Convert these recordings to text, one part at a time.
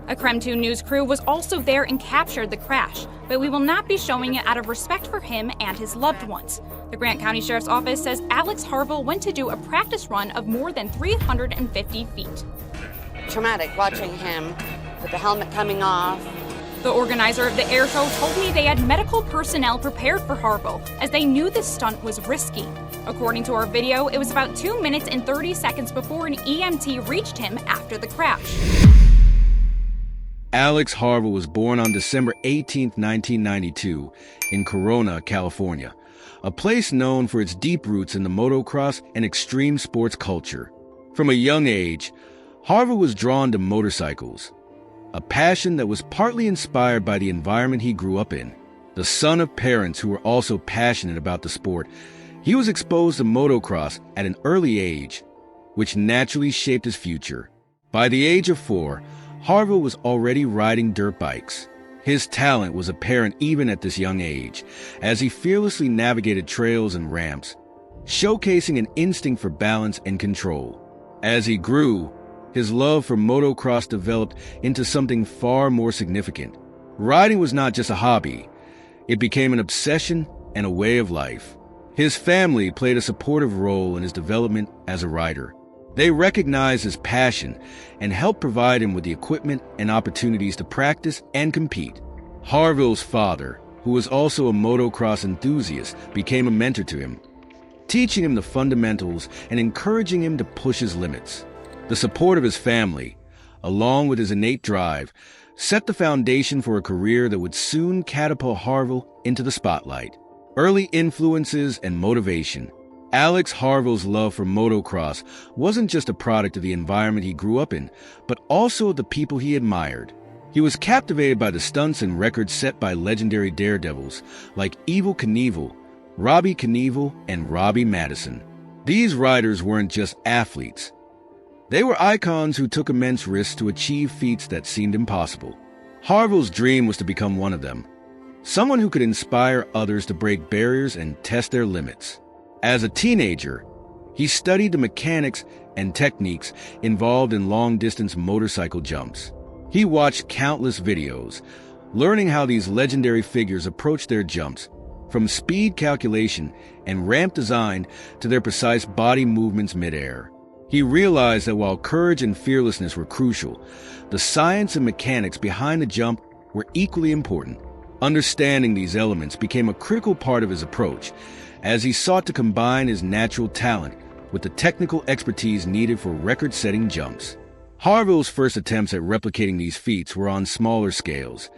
A Creme 2 news crew was also there and captured the crash, but we will not be showing it out of respect for him and his loved ones. The Grant County Sheriff's Office says Alex Harvill went to do a practice run of more than 350 feet. Traumatic watching him with the helmet coming off. The organizer of the air show told me they had medical personnel prepared for Harvill, as they knew this stunt was risky. According to our video, it was about 2 minutes and 30 seconds before an EMT reached him after the crash. Alex Harvill was born on December 18, 1992, in Corona, California, a place known for its deep roots in the motocross and extreme sports culture. From a young age, Harvill was drawn to motorcycles, a passion that was partly inspired by the environment he grew up in. The son of parents who were also passionate about the sport, he was exposed to motocross at an early age, which naturally shaped his future. By the age of 4, Harvill was already riding dirt bikes. His talent was apparent even at this young age, as he fearlessly navigated trails and ramps, showcasing an instinct for balance and control. As he grew, his love for motocross developed into something far more significant. Riding was not just a hobby, it became an obsession and a way of life. His family played a supportive role in his development as a rider. They recognized his passion and helped provide him with the equipment and opportunities to practice and compete. Harvill's father, who was also a motocross enthusiast, became a mentor to him, teaching him the fundamentals and encouraging him to push his limits. The support of his family, along with his innate drive, set the foundation for a career that would soon catapult Harvill into the spotlight. Early influences and motivation. Alex Harvill's love for motocross wasn't just a product of the environment he grew up in, but also of the people he admired. He was captivated by the stunts and records set by legendary Daredevils like Evel Knievel, Robbie Knievel, and Robbie Madison. These riders weren't just athletes. They were icons who took immense risks to achieve feats that seemed impossible. Harvill's dream was to become one of them, someone who could inspire others to break barriers and test their limits. As a teenager, he studied the mechanics and techniques involved in long-distance motorcycle jumps. He watched countless videos, learning how these legendary figures approached their jumps, from speed calculation and ramp design to their precise body movements midair. He realized that while courage and fearlessness were crucial, the science and mechanics behind the jump were equally important. Understanding these elements became a critical part of his approach, as he sought to combine his natural talent with the technical expertise needed for record-setting jumps. Harvill's first attempts at replicating these feats were on smaller scales,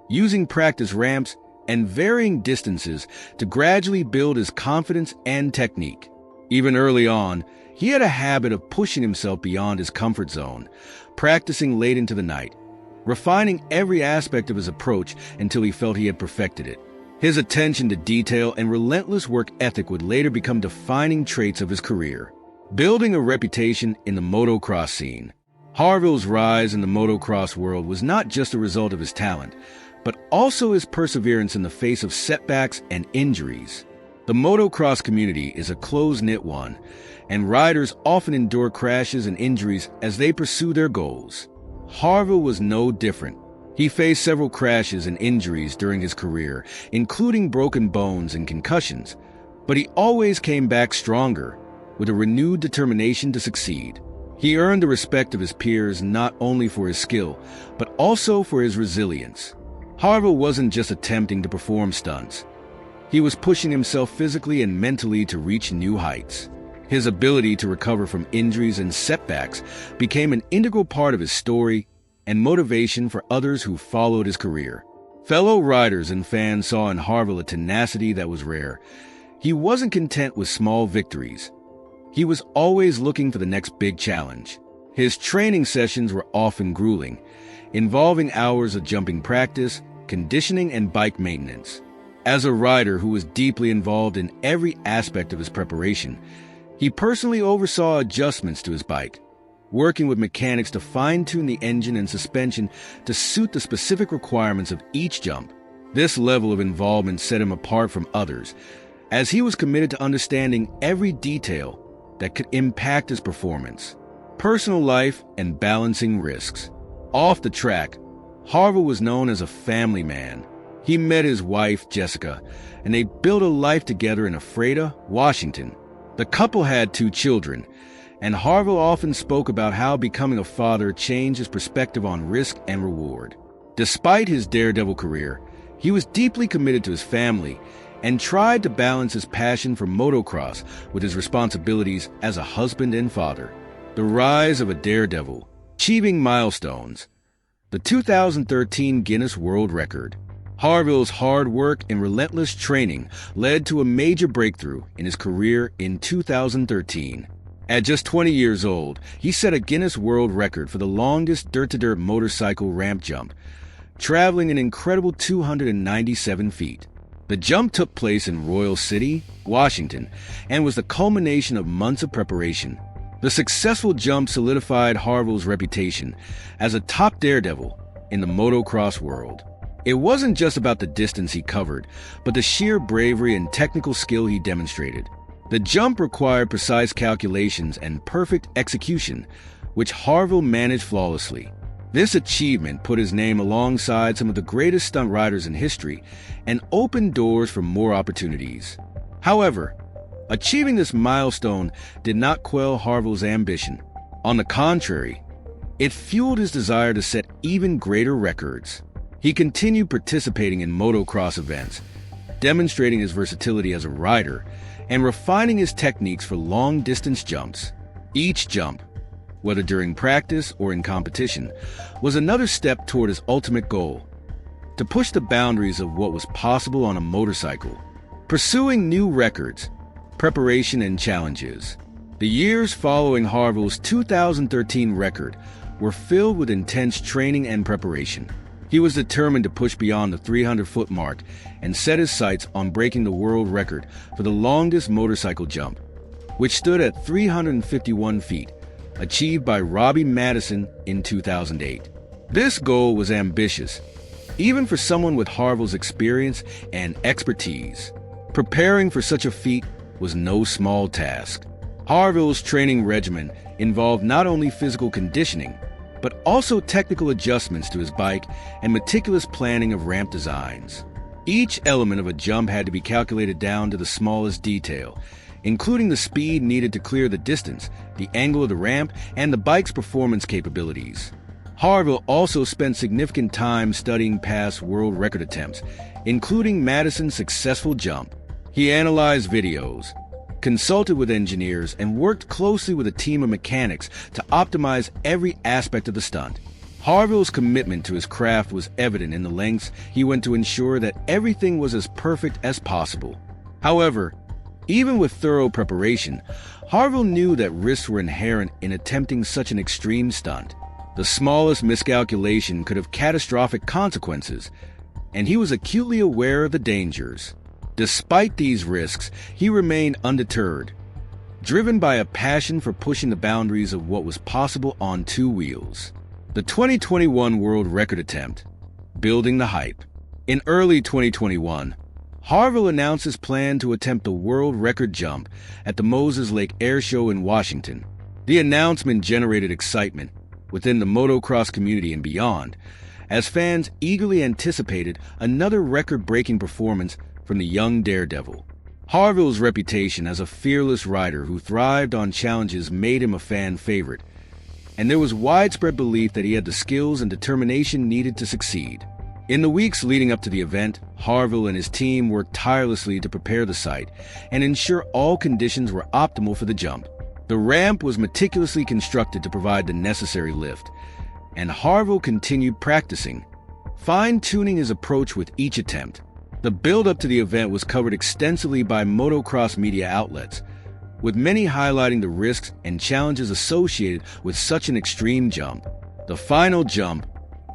using practice ramps and varying distances to gradually build his confidence and technique. Even early on, he had a habit of pushing himself beyond his comfort zone, practicing late into the night, refining every aspect of his approach until he felt he had perfected it. His attention to detail and relentless work ethic would later become defining traits of his career. Building a reputation in the motocross scene. Harvill's rise in the motocross world was not just a result of his talent, but also his perseverance in the face of setbacks and injuries. The motocross community is a close-knit one, and riders often endure crashes and injuries as they pursue their goals. Harvill was no different. He faced several crashes and injuries during his career, including broken bones and concussions, but he always came back stronger, with a renewed determination to succeed. He earned the respect of his peers not only for his skill, but also for his resilience. Harvill wasn't just attempting to perform stunts. He was pushing himself physically and mentally to reach new heights. His ability to recover from injuries and setbacks became an integral part of his story and motivation for others who followed his career. Fellow riders and fans saw in Harvill a tenacity that was rare. He wasn't content with small victories. He was always looking for the next big challenge. His training sessions were often grueling, involving hours of jumping practice, conditioning, and bike maintenance. As a rider who was deeply involved in every aspect of his preparation, he personally oversaw adjustments to his bike, working with mechanics to fine-tune the engine and suspension to suit the specific requirements of each jump. This level of involvement set him apart from others, as he was committed to understanding every detail that could impact his performance, personal life, and balancing risks. Off the track, Harvill was known as a family man. He met his wife, Jessica, and they built a life together in Ephrata, Washington. The couple had 2 children, and Harvill often spoke about how becoming a father changed his perspective on risk and reward. Despite his Daredevil career, he was deeply committed to his family and tried to balance his passion for motocross with his responsibilities as a husband and father. The rise of a Daredevil, achieving milestones. The 2013 Guinness World Record. Harvill's hard work and relentless training led to a major breakthrough in his career in 2013. At just 20 years old, he set a Guinness World Record for the longest dirt-to-dirt motorcycle ramp jump, traveling an incredible 297 feet. The jump took place in Royal City, Washington, and was the culmination of months of preparation. The successful jump solidified Harvill's reputation as a top daredevil in the motocross world. It wasn't just about the distance he covered, but the sheer bravery and technical skill he demonstrated. The jump required precise calculations and perfect execution, which Harvill managed flawlessly. This achievement put his name alongside some of the greatest stunt riders in history and opened doors for more opportunities. However, achieving this milestone did not quell Harvill's ambition. On the contrary, it fueled his desire to set even greater records. He continued participating in motocross events, demonstrating his versatility as a rider and refining his techniques for long-distance jumps. Each jump, whether during practice or in competition, was another step toward his ultimate goal: to push the boundaries of what was possible on a motorcycle. Pursuing new records, preparation, and challenges. The years following Harvill's 2013 record were filled with intense training and preparation. He was determined to push beyond the 300-foot mark and set his sights on breaking the world record for the longest motorcycle jump, which stood at 351 feet, achieved by Robbie Madison in 2008. This goal was ambitious, even for someone with Harvill's experience and expertise. Preparing for such a feat was no small task. Harvill's training regimen involved not only physical conditioning, but also technical adjustments to his bike and meticulous planning of ramp designs. Each element of a jump had to be calculated down to the smallest detail, including the speed needed to clear the distance, the angle of the ramp, and the bike's performance capabilities. Harvill also spent significant time studying past world record attempts, including Madison's successful jump. He analyzed videos, consulted with engineers, and worked closely with a team of mechanics to optimize every aspect of the stunt. Harvill's commitment to his craft was evident in the lengths he went to ensure that everything was as perfect as possible. However, even with thorough preparation, Harvill knew that risks were inherent in attempting such an extreme stunt. The smallest miscalculation could have catastrophic consequences, and he was acutely aware of the dangers. Despite these risks, he remained undeterred, driven by a passion for pushing the boundaries of what was possible on 2 wheels. The 2021 world record attempt, building the hype. In early 2021, Harvill announced his plan to attempt the world record jump at the Moses Lake Air Show in Washington. The announcement generated excitement within the motocross community and beyond, as fans eagerly anticipated another record-breaking performance from the young Daredevil. Harvill's reputation as a fearless rider who thrived on challenges made him a fan favorite, and there was widespread belief that he had the skills and determination needed to succeed. In the weeks leading up to the event, Harvill and his team worked tirelessly to prepare the site and ensure all conditions were optimal for the jump. The ramp was meticulously constructed to provide the necessary lift, and Harvill continued practicing, fine-tuning his approach with each attempt. The build-up to the event was covered extensively by motocross media outlets, with many highlighting the risks and challenges associated with such an extreme jump. The final jump,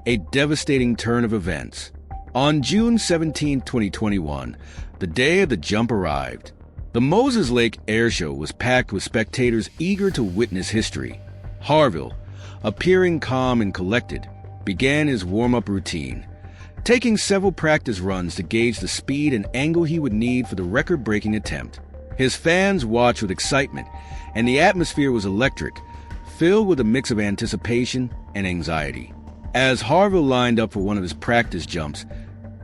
a devastating turn of events. On June 17, 2021, the day of the jump arrived. The Moses Lake Air Show was packed with spectators eager to witness history. Harvill, appearing calm and collected, began his warm-up routine, taking several practice runs to gauge the speed and angle he would need for the record-breaking attempt. His fans watched with excitement, and the atmosphere was electric, filled with a mix of anticipation and anxiety. As Harvill lined up for one of his practice jumps,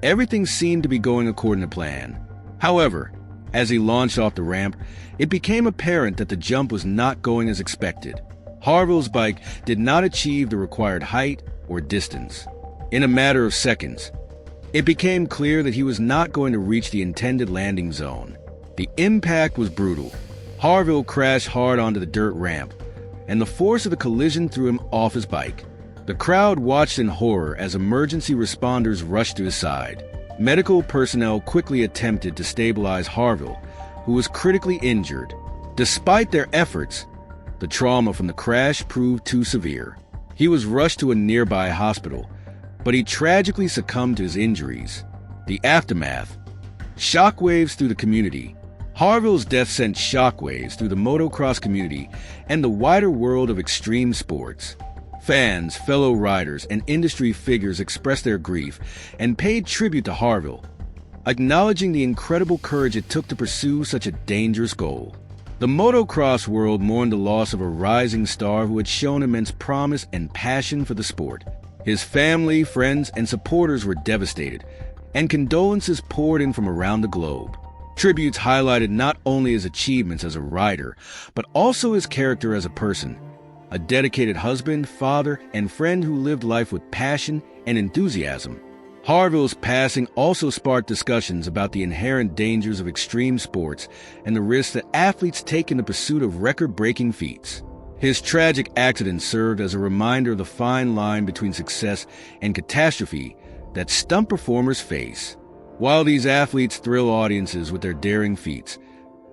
everything seemed to be going according to plan. However, as he launched off the ramp, it became apparent that the jump was not going as expected. Harvill's bike did not achieve the required height or distance. In a matter of seconds, it became clear that he was not going to reach the intended landing zone. The impact was brutal. Harvill crashed hard onto the dirt ramp, and the force of the collision threw him off his bike. The crowd watched in horror as emergency responders rushed to his side. Medical personnel quickly attempted to stabilize Harvill, who was critically injured. Despite their efforts, the trauma from the crash proved too severe. He was rushed to a nearby hospital, but he tragically succumbed to his injuries. The aftermath. Shockwaves through the community. Harvill's death sent shockwaves through the motocross community and the wider world of extreme sports. Fans, fellow riders, and industry figures expressed their grief and paid tribute to Harvill, acknowledging the incredible courage it took to pursue such a dangerous goal. The motocross world mourned the loss of a rising star who had shown immense promise and passion for the sport. His family, friends, and supporters were devastated, and condolences poured in from around the globe. Tributes highlighted not only his achievements as a rider, but also his character as a person. A dedicated husband, father, and friend who lived life with passion and enthusiasm. Harvill's passing also sparked discussions about the inherent dangers of extreme sports and the risks that athletes take in the pursuit of record-breaking feats. His tragic accident served as a reminder of the fine line between success and catastrophe that stunt performers face. While these athletes thrill audiences with their daring feats,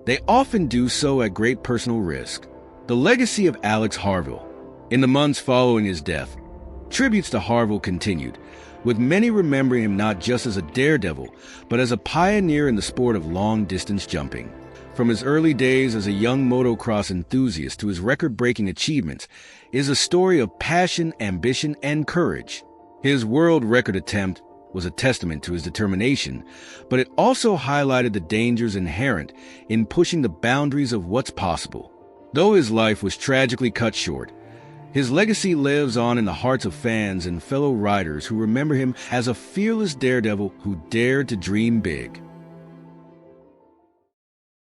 they often do so at great personal risk. The legacy of Alex Harvill. In the months following his death, tributes to Harvill continued, with many remembering him not just as a daredevil, but as a pioneer in the sport of long-distance jumping. From his early days as a young motocross enthusiast to his record-breaking achievements is a story of passion, ambition, and courage. His world record attempt was a testament to his determination, but it also highlighted the dangers inherent in pushing the boundaries of what's possible. Though his life was tragically cut short, his legacy lives on in the hearts of fans and fellow riders who remember him as a fearless daredevil who dared to dream big.